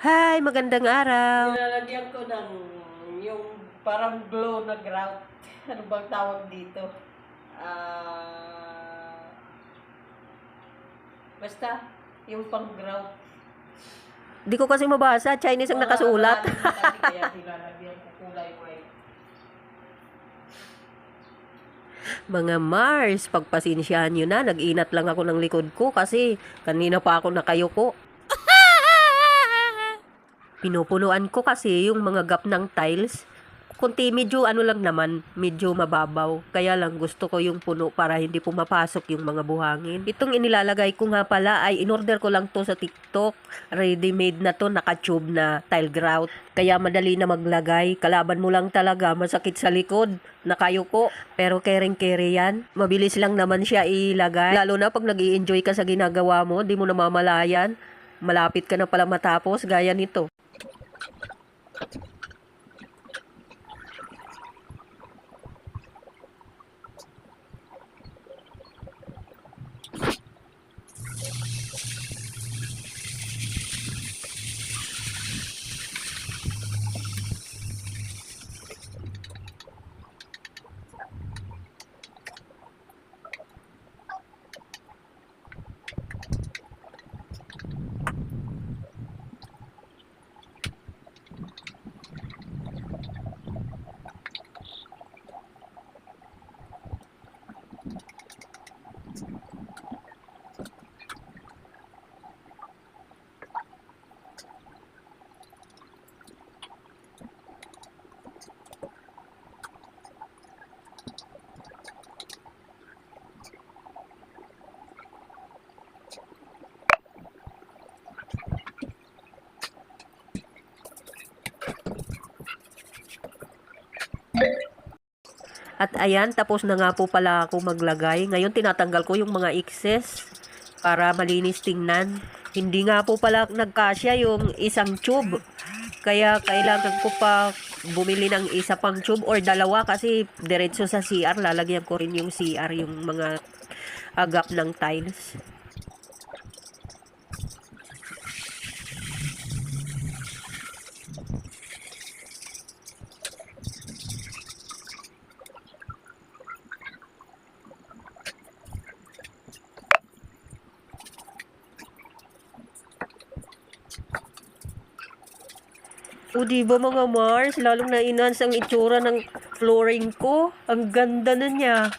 Hi, magandang araw. Nilalagyan ko ng yung parang glow na grout. Ano bang tawag dito? Basta, yung pang grout. Di ko kasi mabasa, Chinese ang nakasulat. Kaya nilalagyan ko kulay white. Mga Mars, pagpasensyahan nyo na, nag-inat lang ako ng likod ko kasi kanina pa ako nakayuko. Pinupunuan ko kasi yung mga gap ng tiles. Kunti medyo ano lang naman, medyo mababaw. Kaya lang gusto ko yung puno para hindi pumapasok yung mga buhangin. Itong inilalagay ko nga pala ay in-order ko lang to sa TikTok. Ready-made na to, naka-tube na tile grout. Kaya madali na maglagay. Kalaban mo lang talaga, masakit sa likod. Nakayuko. Pero kering-kere yan. Mabilis lang naman siya ilagay. Lalo na pag nag-i-enjoy ka sa ginagawa mo, di mo namamalayan. Malapit ka na pala matapos, gaya nito. At ayan, tapos na nga po pala ako maglagay. Ngayon tinatanggal ko yung mga excess para malinis tingnan. Hindi nga po pala nagkasya yung isang tube. Kaya kailangan ko pa bumili ng isa pang tube or dalawa kasi diretso sa CR. Lalagyan ko rin yung CR, yung mga agap ng tiles. O diba mga Mars, lalong na-enhance ang itsura ng flooring ko. Ang ganda na niya.